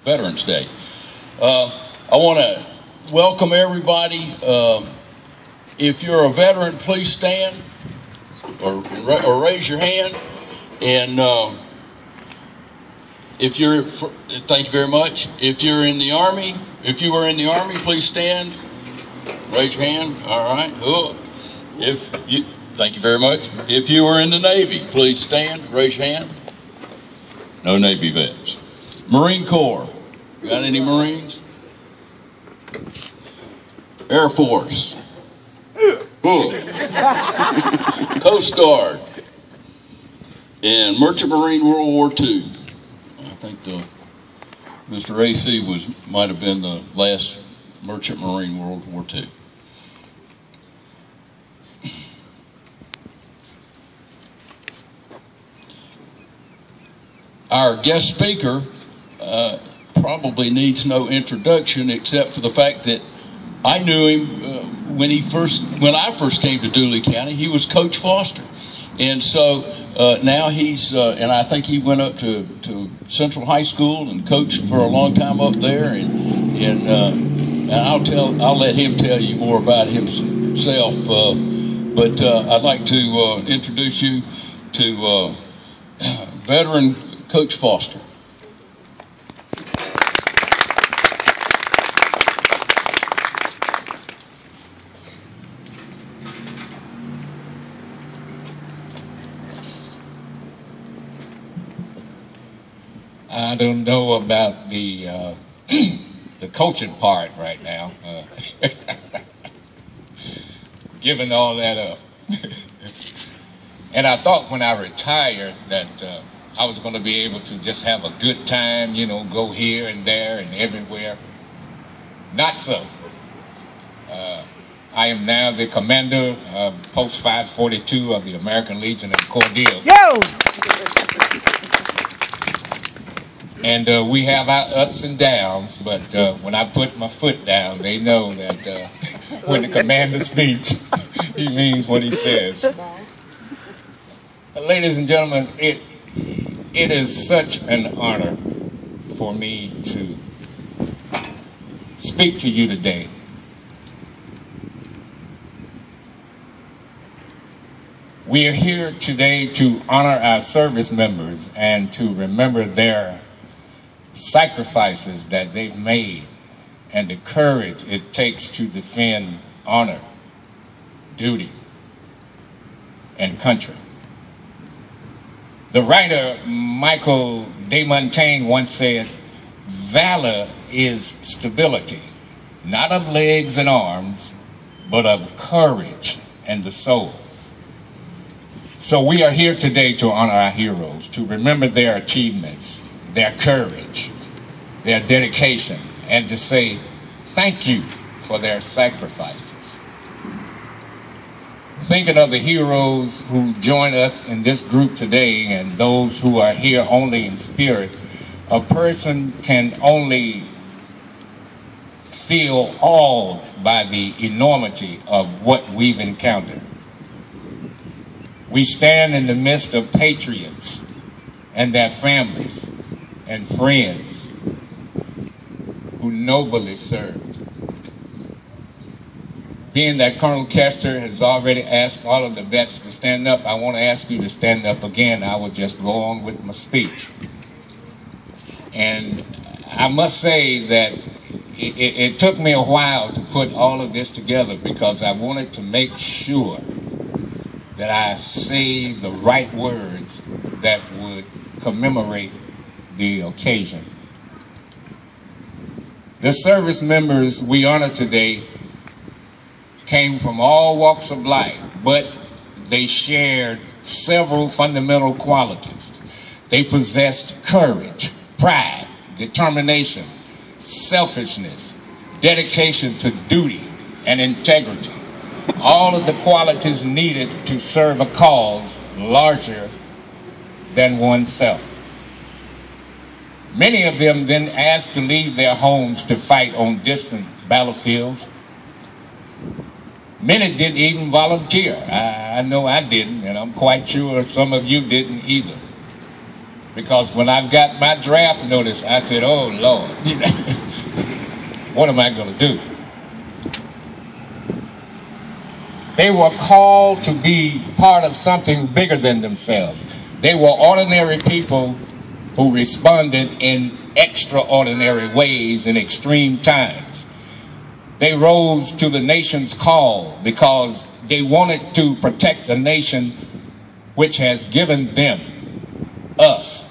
Veterans Day. I want to welcome everybody. If you're a veteran, please stand or raise your hand. And if you're, thank you very much. If you're in the Army, if you were in the Army, please stand, raise your hand. All right. Thank you very much. If you were in the Navy, please stand, raise your hand. No Navy vets. Marine Corps, got any Marines? Air Force. Coast Guard. And Merchant Marine World War II. I think Mr. AC might have been the last Merchant Marine World War II. Our guest speaker probably needs no introduction except for the fact that I knew him when I first came to Dooley County. He was Coach Foster, and so now he's and I think he went up to Central High School and coached for a long time up there. And I'll let him tell you more about himself. But I'd like to introduce you to veteran Coach Foster. I don't know about the the coaching part right now. Giving all that up. And I thought when I retired that I was going to be able to just have a good time, you know, go here and there and everywhere. Not so. I am now the commander of Post 542 of the American Legion of Cordele. Yo! And we have our ups and downs, but when I put my foot down, they know that when the commander speaks, he means what he says. Ladies and gentlemen, it is such an honor for me to speak to you today. We are here today to honor our service members and to remember their sacrifices that they've made and the courage it takes to defend honor, duty, and country. The writer Michael de Montaigne once said, "Valor is stability, not of legs and arms, but of courage and the soul." So we are here today to honor our heroes, to remember their achievements, their courage, their dedication, and to say thank you for their sacrifices. Thinking of the heroes who join us in this group today and those who are here only in spirit, a person can only feel awed by the enormity of what we've encountered. We stand in the midst of patriots and their families and friends who nobly served. Being that Colonel Kester has already asked all of the vets to stand up, I want to ask you to stand up again. I will just go on with my speech. And I must say that it took me a while to put all of this together because I wanted to make sure that I say the right words that would commemorate the occasion. The service members we honor today came from all walks of life, but they shared several fundamental qualities. They possessed courage, pride, determination, selfishness, dedication to duty, and integrity. All of the qualities needed to serve a cause larger than oneself. Many of them then asked to leave their homes to fight on distant battlefields. Many didn't even volunteer. I know I didn't, and I'm quite sure some of you didn't either. Because when I got my draft notice, I said, oh, Lord, what am I going to do? They were called to be part of something bigger than themselves. They were ordinary people who responded in extraordinary ways in extreme times. They rose to the nation's call because they wanted to protect the nation which has given them, us,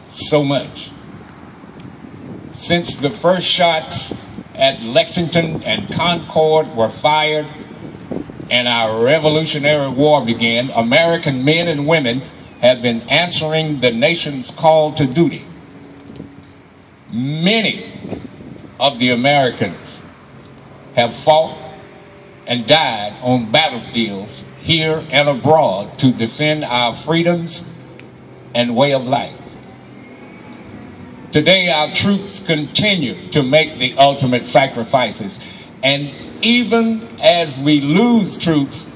so much. Since the first shots at Lexington and Concord were fired and our Revolutionary War began, American men and women have been answering the nation's call to duty. Many of the Americans have fought and died on battlefields here and abroad to defend our freedoms and way of life. Today, our troops continue to make the ultimate sacrifices, and even as we lose troops,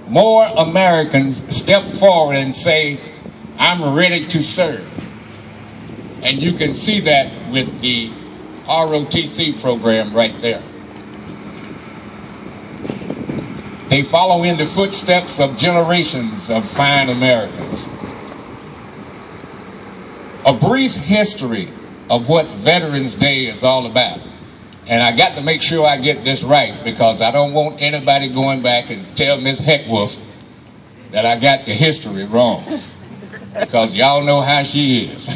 more Americans step forward and say, I'm ready to serve. And you can see that with the ROTC program right there. They follow in the footsteps of generations of fine Americans. A brief history of what Veterans Day is all about. And I got to make sure I get this right, because I don't want anybody going back and tell Miss Heckwolf that I got the history wrong. Because y'all know how she is.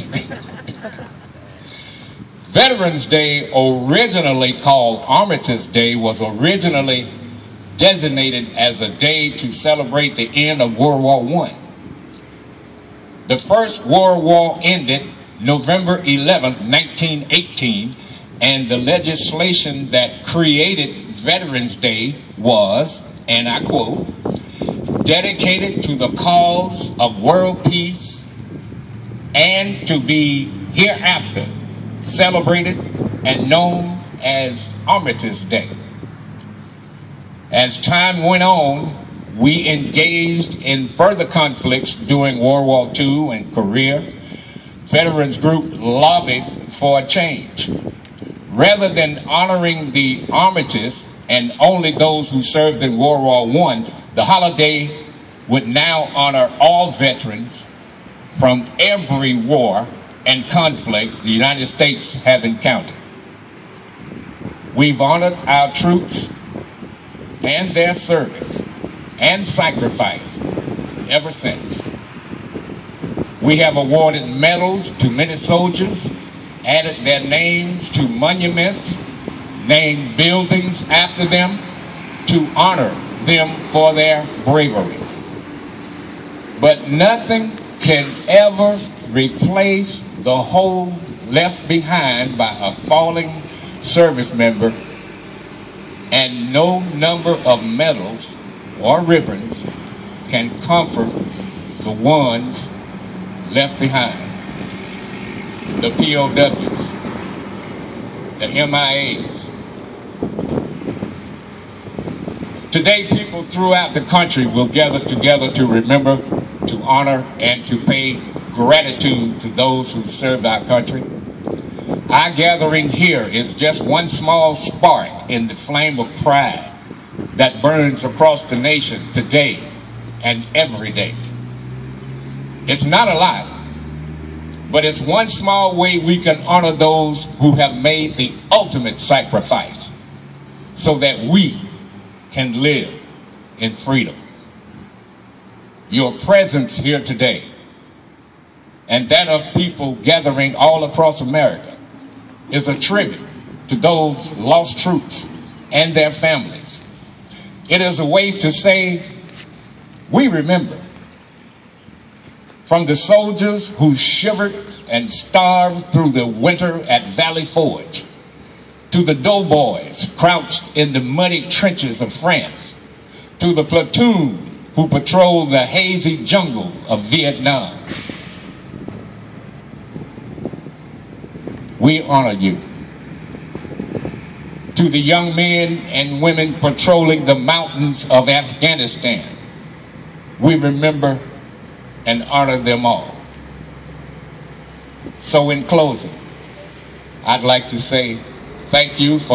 Veterans Day, originally called Armistice Day, was originally designated as a day to celebrate the end of World War I. The First World War ended November 11, 1918, and the legislation that created Veterans Day was, and I quote, dedicated to the cause of world peace and to be hereafter celebrated and known as Armistice Day. As time went on, we engaged in further conflicts during World War II and Korea. Veterans Group lobbied for a change. Rather than honoring the armistice and only those who served in World War I, the holiday would now honor all veterans from every war and conflict the United States have encountered. We've honored our troops and their service and sacrifice ever since. We have awarded medals to many soldiers, added their names to monuments, named buildings after them to honor them for their bravery. But nothing can ever replace the hole left behind by a falling service member, and no number of medals or ribbons can comfort the ones left behind. The POWs, the MIAs. Today, people throughout the country will gather together to remember, to honor, and to pay gratitude to those who served our country. Our gathering here is just one small spark in the flame of pride that burns across the nation today and every day. It's not a lot, but it's one small way we can honor those who have made the ultimate sacrifice so that we can live in freedom. Your presence here today and that of people gathering all across America is a tribute to those lost troops and their families. It is a way to say, we remember. From the soldiers who shivered and starved through the winter at Valley Forge, to the doughboys crouched in the muddy trenches of France, to the platoon who patrolled the hazy jungle of Vietnam. We honor you. To the young men and women patrolling the mountains of Afghanistan, we remember and honor them all. So in closing, I'd like to say thank you for